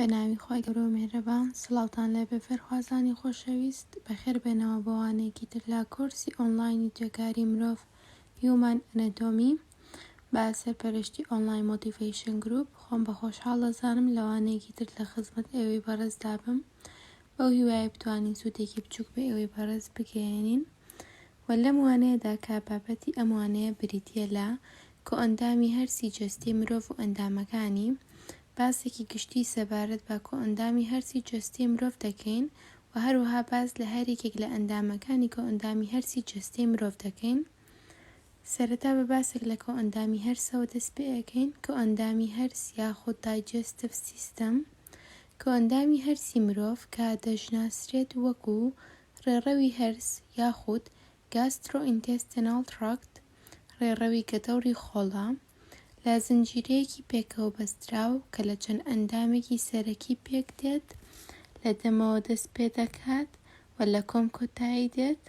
بەناوی خۆی گەورە و میهرەبان. سڵاوتان لێبێ فێرخوازانی خۆشەویست، بەخێر بێنەوە بۆ وانەیەکی تر لە کۆرسی ئۆنلاینی توێکاری مرۆڤ هیومن ئەناتۆمی بە سەرپەرشتی ئۆنلاین مۆتیڤیشن گروپ. خۆم بە خۆشحاڵ دەزانم لەوانەیەکی تر لە خزمەت ئێوەی بەڕێزدا بم، بەو هیوایە بتوانین سوودێکی بچووک بە ئێوەی بەڕێز بگەێنین. و لەم وانەیەدا کە بابەتی ئەم وانەیە بریتیە لە کۆئەندامی هەرسی جەستی مرۆڤ و ئەندامەکانی. باسێکی گشتی سەبارەت بە کۆئەندامی هەرسی جەستی مرۆڤ دەکەین و هەروەها باس لە هەرێکێک لە ئەندامەکانی کۆئەندامی هەرسی جەستی مرۆڤ دەکەین. سەرەتا بە باسێک لە کۆئەندامی هەرسەوە دەست پێ ئەەکەین. کۆئەندامی هەرس یاخود دایجەستیڤ سیستەم، کۆئەندامی هەرسی مرۆڤ کە دەژناسرێت وەکو ڕێڕەوی هەرس یاخود گاسترۆئینتێستینال تراکت، ڕێڕەوی گەتەوری خۆڵە، لە زنجیرەیەکی پێکەوە بەستراو کە لە چەند ئەندامێکی سەرەکی پێک دێت، لە دەمەوە دەست پێ دەکات و لە کۆم کۆتایی دێت.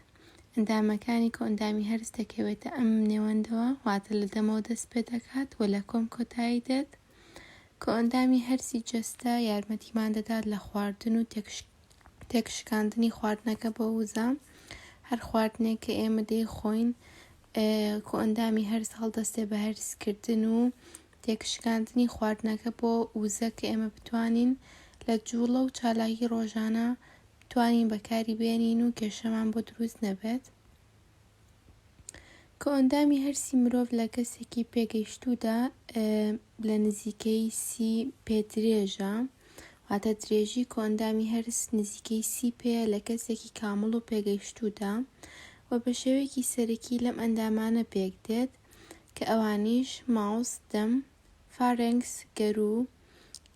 ئەندامەکانی کۆئەندامی هەرس دەکەوێتە ئەم نێوەندەوە، واتە لە دەمەوە دەست پێ دەکات و لە کۆم کۆتایی دێت. کۆئەندامی هەرسی جەستە یارمەتیمان دەدات لە خواردن و تێکشکاندنی خواردنەکە بە ووزە. هەر خواردنێک کە ئێمە دەیخۆین کۆئەندامی هەرس هەڵدەستێ بە هەرسکردن و تێکشکاندنی خواردنەکە بۆ ووزە کە ئێمە بتوانین لە جوڵە و چالاکی ڕۆژانە بتوانین بەکاری بێنین و کێشەمان بۆ دروست نەبێت. کۆئەندامی هەرسی مرۆڤ لە کەسێکی پێگەیشتوودا لە نزیکەی 30 پێ درێژە، واتە درێژی کۆئەندامی هەرس نزیکەی 30 پێیە لە کەسێکی کامڵ و پێگەیشتوودا و بە شێوەیەکی سەرەکی لەم ئەندامانە پێک دێت کە ئەوانیش ماوس، دەم، فارێنکس گەرو،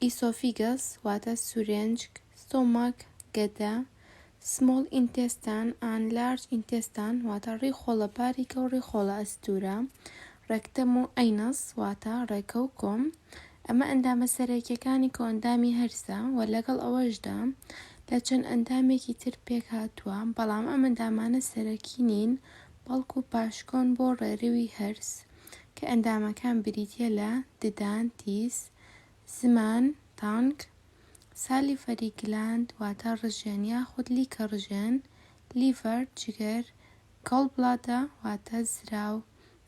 ئیسۆفیگەس واتە سورێنج، ستۆماک گەدە، سمۆڵ ئینتێستان ئان لارج ئینتێستان واتە ڕێی خۆڵە باریکە و ڕێی خۆڵە ئەستوورە، ڕێکتەم و ئەینەس واتە ڕێکە و کۆم. ئەمە ئەندامە سەرەکیەکانی کۆئەندامی هەرسە و لەگەڵ ئەوەشدا لە چەند ئەندامێکی تر پێک هاتووە، بەڵام ئەم ئەندامانە سەرەکی نین، بەڵکو پاشکۆن بۆ ڕێڕەوی هەرس کە ئەندامەکان بریتیە لە ددان تیس، زمان تانک، سالیڤەری گلاند واتە ڕژێن یاخود لیکە ڕژێن، لیڤەر جگەر، گۆڵبڵادە واتە زراو،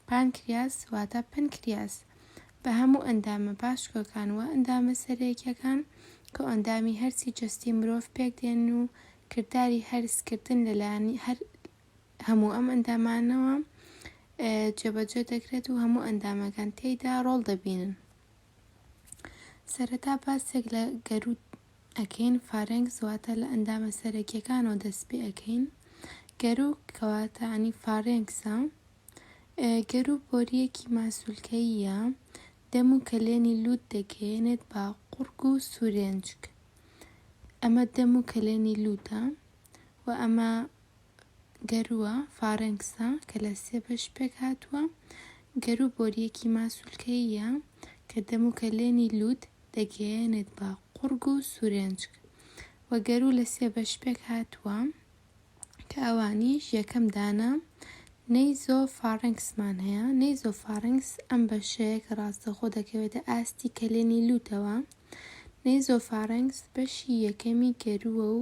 پانکریاس واتە پەنکریاس. بە هەموو ئەندامە پاشکۆکان و ئەندامە سەرەکیەکان کۆئەندامی هەرسی جەستی مرۆڤ پێک دێن و کردداری هەرسکردن لەلایەنی هەموو ئەم ئەندامانەوە جێبەجێ دەکرێت و هەموو ئەندامەکان تێیدا ڕۆڵ دەبینن. سەرەتا باسێک لە گەرو ئەکەین. فارێنکس واتە لە ئەندامە سەرەکیەکانەوە دەست پێ ئەەکەین. گەرو کەواتە ینی فارێنکسە. گەرو بۆریەکی ماسوولکەییە، دەم و کەلێنی لووت دەگەیەنێت بە قورگ و سورێنجک. ئەمە دەم و کەلێنی لووتە و ئەمە گەرووە فارێنکسە کە لە 3 بەش پێک هاتووە. گەرو بۆریەکی ماسوولکەییە کە دەم و کەلێنی لووت دەگەیەنێت بە قورگ و سورێنجک و گەرو لە 3 بەش پێک هاتووە کە ئەوانیش یەکەم دانە نەیزۆفارێنکسمان هەیە. نەیزۆفارێنکس ئەم بەشەیە کە ڕاستەخۆ دەکەوێتە ئاستی کەلێنی لووتەوە. نەیزۆفارێنکس بەشی یەکەمی گەرووە و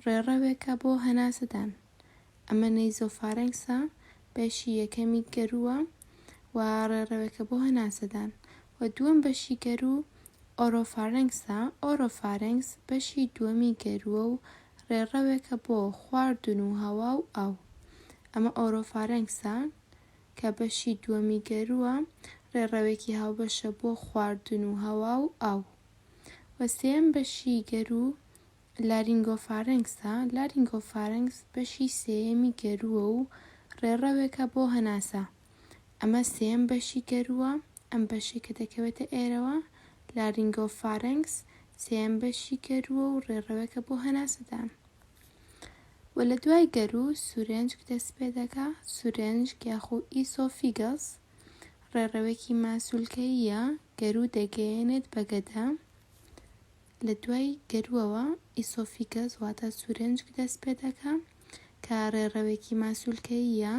ڕێڕەوێکە بۆ هەناسەدان. ئەمە نەیزۆفارێنکسە، بەشی یەکەمی گەرووە و ڕێڕەوێکە بۆ هەناسەدان. و دووەم بەشی گەرو ئۆرۆفارێنکسە. ئۆرۆفارێنکس بەشی دووەمی گەرووە و ڕێڕەوێکە بۆ خواردن و هەوا و ئاو. ئەمە ئۆرۆفارێنکسە کە بەشی دووەمی گەرووە، ڕێڕەوێکی هاوبەشە بۆ خواردن و هەوا و ئاو. و سێەم بەشی گەرو لارینگۆفارێنکسە. لارینگۆفارێنکس بەشی سێیەمی گەرووە و ڕێڕەوێکە بۆ هەناسە. ئەمە سێەم بەشی گەرووە، ئەم بەشی کە دەکەوێتە ئێرەوە لارینگۆفارێنکس سێەم بەشی گەرووە و ڕێڕەوێکە بۆ هەناسەدان. و لە دوای گەرو سورێنجک دەست پێ دەکا. سورێنجک یاخود ئیسۆفیگەس ڕێڕەوێکی ماسوولکەییە، گەرو دەگەیەنێت بە گەدە. لە دوای گەروەوە ئیسۆفیگەس واتە سورێنجک دەست پێ دەکا کە ڕێڕەوێکی ماسوولکەییە،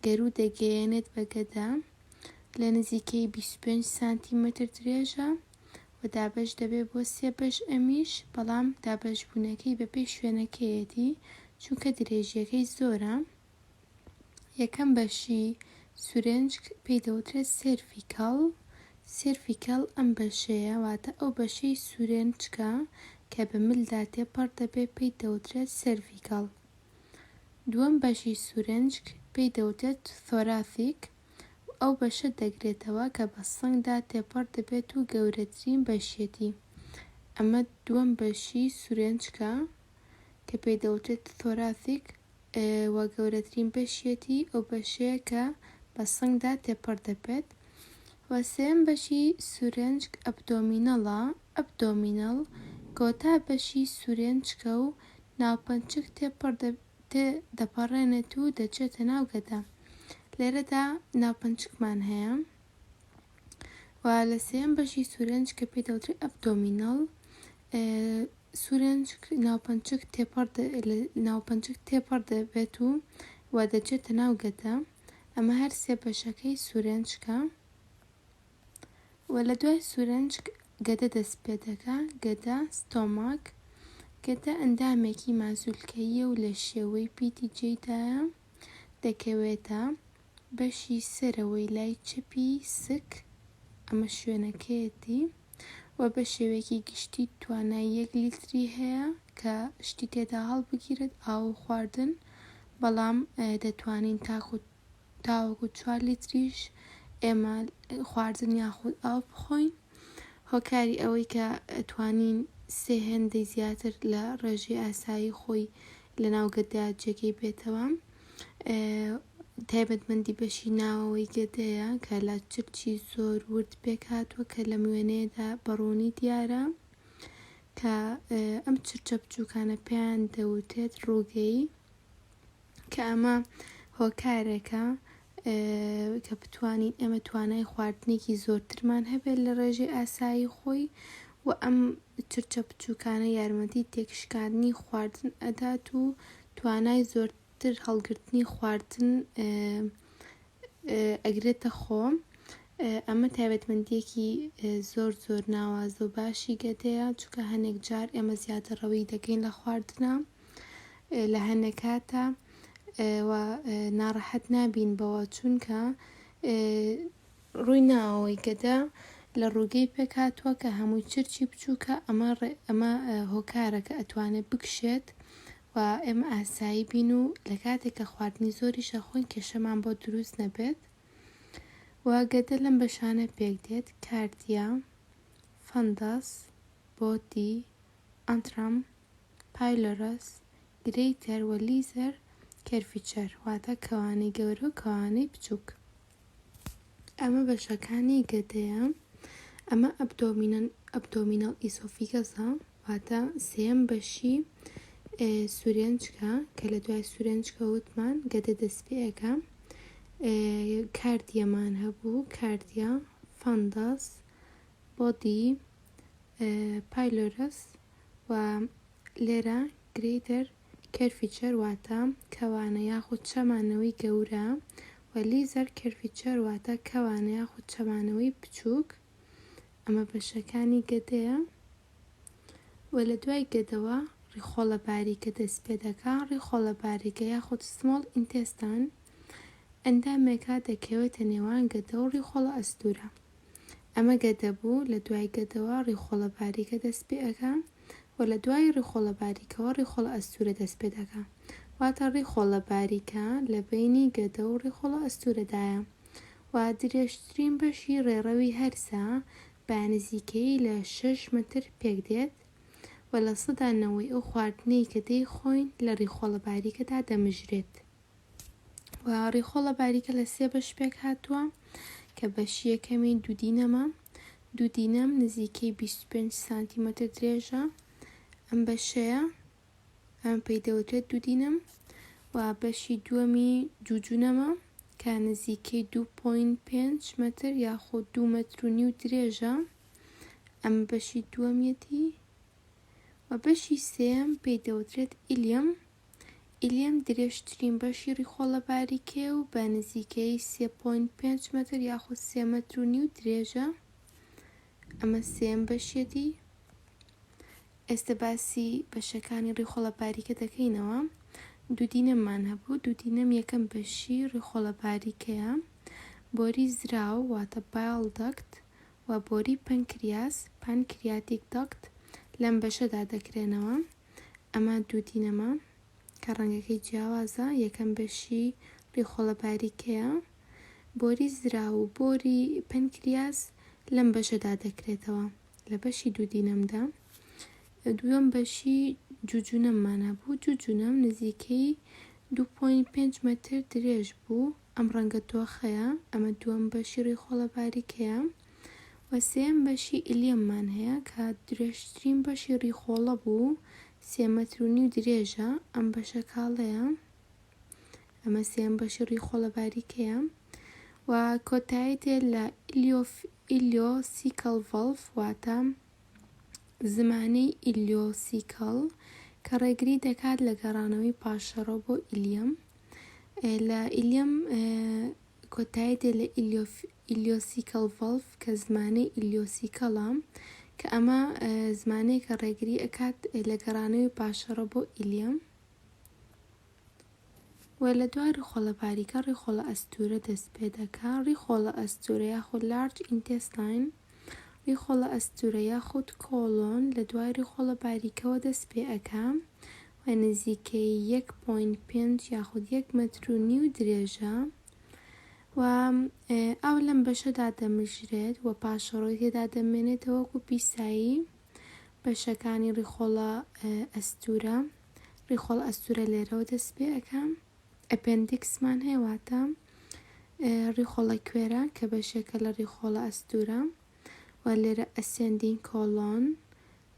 گەرو دەگەیەنێت بە گەدە. لە نزیکەی 25 سانتیمەتر درێژە و دابەش دەبێت بۆ 3 بەش ئەمیش، بەڵام دابەشبوونەکەی بەپێی شوێنەکەیەتی چونکە درێژیەکەی زۆرە. یەکەم بەشی سورنج پێی دەوترێت سێرڤیکەڵ ئەم بەشەیە، واتە ئەو بەشەی سورنجکە کە بە ملدا تێپەڕ دەبێت پێی دەوترێت سێرڤیکەڵ. دووەم بەشی سورنج پێی دەوترێت تۆراثیک، ئەو بەشە دەگرێتەوە کە بە سنگدا تێپەڕ دەبێت و گەورەترین بەشێتی. ئەمە دووەم بەشی سورنجکە کە پێی دەوترێت تۆراثیک و گەورەترین بەشێتی ئەو بەشەیە کە بە سنگدا تێپەڕ دەبێت. و سێم بەشی سورنج ئەبدۆمینەڵ کۆتا بەشی سورنجکە و ناوپەنچک دەپەڕێنێت و دەچێتە ناو گەدە. لێرەدا ناوپەنچکمان هەیە. و لە سێم بەشی سورنج کە پێی دەوترێت ئەبدۆمینەڵ، سورنج ناوپەنچک تێپەڕ دەبێت و دەچێتە ناو گەدە. ئەمە هەر سێ بەشەکەی سورنجکە. و لە دوای سورنج گەدە دەست پێ دەکا، گەدە ستۆماک. گەدە ئەندامێکی مازوولکەییە و لە شێوەی پیتیجێدایە دەکەوێتە بەشی سەرەوەی لای چەپی سک، ئەمە شوێنەکەیەتی، و بە شێوەیەکی گشتی توانای 1 لیتری هەیە کە شتی تێدا هەڵبگیرێت ئاو خواردن، بەڵام دەتوانین تاوەکو 4 لیتریش ئێمە خواردن یاخود ئاو بخۆین. هۆکاری ئەوەی کە ئەتوانین 3 هێندەی زیاتر لە ڕێژەی ئاسایی خۆی لە ناو گەدەدا جێگەی بێتەوە. تایبەتمەندی بەشی ناوەوەی گەدەیە کە لە چرکی زۆر ورد پێک هاتووە کە لە میوێنەیەدا بەڕوونی دیارە، کە ئەم چرچە بچووکانە پێیان دەوترێت ڕووگەی، کە ئەمە هۆکارێکە کە بتوانین ئێمە توانای خواردنێکی زۆرترمان هەبێت لە ڕێژەی ئاسایی خۆی، و ئەم چرچە بچووکانە یارمەتی تێکشکاندنی خواردن ئەدات و توانای زۆرتر هەڵگرتنی خواردن ئەگرێتە خۆ. ئەمە تایبەتمەندیەکی زۆر ناوازە و باشی گەدەیە، چونکە هەنێک جار ئێمە زیاتر ڕەوی دەکەین لە خواردنە لە هەندێک کاتە و ناڕەحەت نابین بەوە، چونکە ڕووی ناوەوەی گەدە لە ڕووگەی پێک هاتووە کە هەمووی چرچی بچووکە ئەمە هۆکارەکە ئەتوانێت بکشێت و ئێمە ئاسایی بین و لە کاتێک کە خواردنی زۆری شەخۆین کێشەمان بۆ دروست نەبێت. و گەدە لەم بەشانە پێک دێت: کاردیا، فەندەس، بۆتی، ئەنترەم، پایلۆرەس، گرەیتەر و لیزەر کێرڤیچەر، واتە کەوانەی گەورە و کەوانەی بچووک. ئەمە بەشەکانی گەدەیە. ئەمە ئەبدۆمینەڵ ئیسۆفیگەسە، واتە سێم بەشی سورنجکە کە لە دوای سورنجکە وتمان گەدە دەست پێ ئەەکا. کاردیەمان هەبوو: کاردیا، فەندەس، بۆدی، پایلۆرەس، و لێرە گرەیتەر کێرڤیچەر واتە کەوانە یاخود چەمانەوەی گەورە، و لیزەر کێرڤیچەر واتە کەوانە یاخود چەمانەوەی بچووک. ئەمە بەشەکانی گەدەیە. و لە دوای گەدەوە ڕیخۆڵە باریکە دەست پێ دەکا. ڕیخۆڵە باریکە یاخود سمۆڵ ئینتێستان ئەندامێکە دەکەوێتە نێوان گەدە و ڕیخۆڵە ئەستوورە. ئەمە گەدە بوو. لە دوای گەدەوە ڕیخۆڵە باریکە دەست پێ ئەەکا، و لە دوای ڕیخۆڵە باریکەوە ڕیخۆڵە ئەستوورە دەست پێ دەکا، واتە ڕیخۆڵە باریکە لە بینی گەدە و ڕیخۆڵە ئەستوورەدایە، و درێژترین بەشی ڕێڕەوی هەرسە بە نزیکەی لە 6 متر پێک دێت، و لە سەدانەوەی ئەو خواردنەی کە دەیخۆین لە ڕیخۆڵە باریکەدا دەمژرێت. و ڕیخۆڵە باریکە لە 3 بەش پێک هاتووە کە بەشی یەکەمی دوودینەم نزیکەی 25 سانتیمەتر درێژە. ئەم بەشەیە ئەم پێی دەوترێت دوودینەم. و بەشی دووەمی جوجونەمە کە نزیکەی 2.5 متر یاخود 2.5 متر درێژە. ئەم بەشی دووەمیەتی. و بەشی سێم پێی دەوترێت ئیلیەم درێژترین بەشی ڕیخۆڵە باریکەیە و بە نزیکەی 3.5 متر یاخود 3.5 متر درێژە. ئەمە سێم بەشێتی. ئێستا باسی بەشەکانی ڕێخۆڵە باریکە دەکەینەوە. دوودینەممان هەبوو. دوودینەم یەکەم بەشی ڕێخۆڵە باریکەیە. بۆری زراو واتە بایل دەکت و بۆری پەنکریاس پانکریاتیک دەکت لەم بەشەدا دەکرێنەوە. ئەمە دوودینەمە کە ڕەنگەکەی جیاوازە. یەکەم بەشی ڕێخۆڵە باریکەیە. بۆری زراو و بۆری پەنکریاس لەم بەشەدا دەکرێتەوە لە بەشی دوودینەمدا. دووەم بەشی جوجونەممان هەبوو. جوجونەم نزیکەی 2.5 مەتر درێژ بوو. ئەم ڕەنگە دۆخەیە. ئەمە دووەم بەشی ڕێخۆڵە باریکەیە. و سێم بەشی ئیلیەممان هەیە کە درێژترین بەشی ڕێخۆڵە بوو. 3.5 مەتر درێژە. ئەم بەشە کاڵەیە. ئەمە سێم بەشی ڕێخۆڵە باریکەیە. و کۆتاییتێ لە ئیلیۆسیکەڵ ڤەڵڤ واتە زمانەی ئیلیۆسیکەڵ کە ڕێگری دەکات لە گەڕانەوەی پاشەڕۆ بۆ ئیلیەم. لە ئیلیەم کۆتاییتێ لە ئیلیۆسیکەڵ ڤەڵڤ کە زمانەی ئیلیۆسیکەڵە کە ئەمە زمانەیە کە ڕێگری ئەکات لە گەڕانەوەی پاشەڕۆ بۆ ئیلیەم. و لە دوای ڕێخۆڵە باریکە ڕێخۆڵە ئەستورە دەست پێ دەکات. ڕێخۆڵە ئەستورە یاخود لارج ئینتێستاین، ڕێخۆڵە ئەستورە یاخود کۆڵۆن لە دوای ڕێخۆڵە باریکەوە دەست پێ ئەکا و نزیکەی 1.5 یاخود 1.5 مەتر درێژە. و ئەو لەم بەشەدا دەمژرێت و پاشەڕۆی تێدا دەمێنێتەوە وەکو پیسایی بەشەکانی ڕێخۆڵە ئەستورە. ڕێخۆڵە ئەستورە لێرەوە دەست پێ ئەکا. ئەپێندیکسمان هەیە واتە ڕێخۆڵە کوێرە کە بەشێکە لە ڕێخۆڵە ئەستورە. و لێرە ئەسێندین کۆلۆن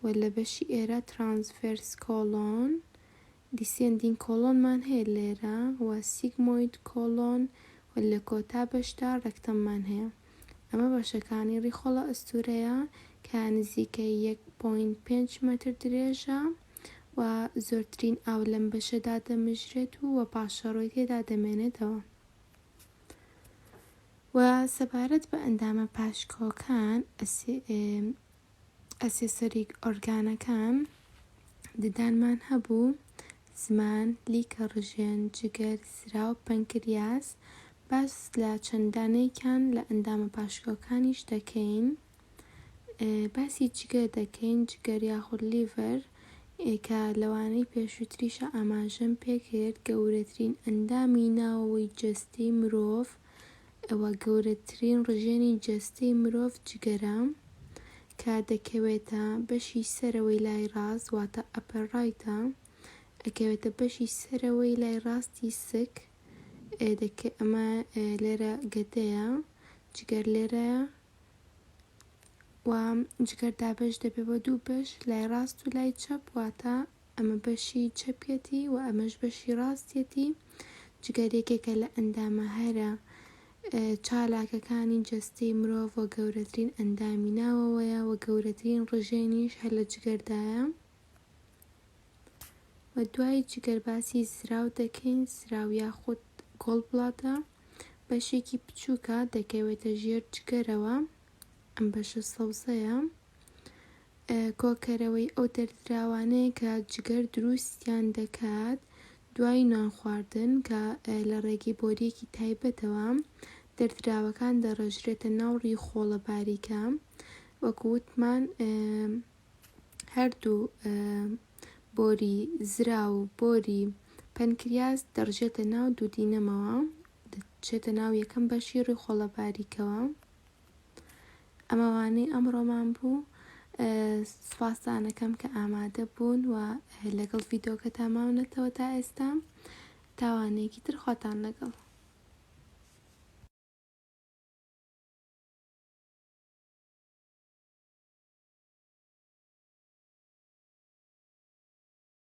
و لە بەشی ئێرە ترانسڤێرس کۆلۆن. دیسێندین کۆلۆنمان هەیە لێرە و سیگمۆید کۆلۆن و لە کۆتا بەشدا ڕەکتەممان هەیە. ئەمە بەشەکانی ڕێخۆڵە ئەستورەیە کە نزیکەی 1.5 مەتر درێژە و زۆرترین ئاو لەم بەشەدا دەمژرێت و پاشەڕۆی تێدا دەمێنێتەوە. و سەبارەت بە ئەندامە پاشکۆکان ئەسێسەریک ئۆرگانەکان ددانمان هەبوو: زمان، لیکە ڕژێن، جگەر، زرا و پەنکریاس. باس لە چەندانەیەکیان لە ئەندامە پاشکۆکانیش دەکەین. باسی جگەر دەکەین. جگەر یاخود لیڤەر کە لەوانەی پێشووتریشە ئاماژەم پێکرد گەورەترین ئەندامی ناوەوەی جەستەی مرۆڤ ئەوە گەورەترین ڕژێنی جەستەی مرۆڤ جگەرە کە دەکەوێتە بەشی سەرەوەی لای ڕاست واتە ئەپەر ڕایتە. ئەکەوێتە بەشی سەرەوەی لای ڕاستی سک. ئەمە لێرە گەدەیە. جگەر لێرەیە و جگەر دابەش دەبێت بە دوو بەش لای ڕاست و لای چەپ واتە ئەمە بەشی چەپێتی و ئەمەش بەشی ڕاستێتی. جگەر یەکێکە لە ئەندامە هەرە چالاکەکانی جەستەی مرۆڤ و گەورەترین ئەندامی ناوەوەیە و گەورەترین ڕژێنیش هەر لە جگەردایە. و دوای جگەر باسی زراو دەکەین. زراو یاخود گۆڵبڵادە بەشێکی بچووکە دەکەوێتە ژێر جگەرەوە. ئەم بەشە سەوزەیە. کۆکەرەوەی ئەو دەردراوانەیە کە جگەر دروستیان دەکات دوای نان خواردن کە لە ڕێگەی بۆریەکی تایبەتەوە دەردراوەکان دەڕژرێتە ناو ڕێخۆڵە باریکە. وەکو وتمان هەردوو بۆری زرا و بۆری پەنکریاس دەڕژێتە ناو دوودینەمەوە، دەچێتە ناو یەکەم بەشی ڕێخۆڵە باریکەوە. ئەمەوانەی ئەمڕۆمان بوو. سوپاسدانەکەم کە ئامادە بوون و لەگەڵ ڤیدۆکە تاماونەتەوە تا ئێستا. تاوانێکی تر خۆتان لەگەڵ.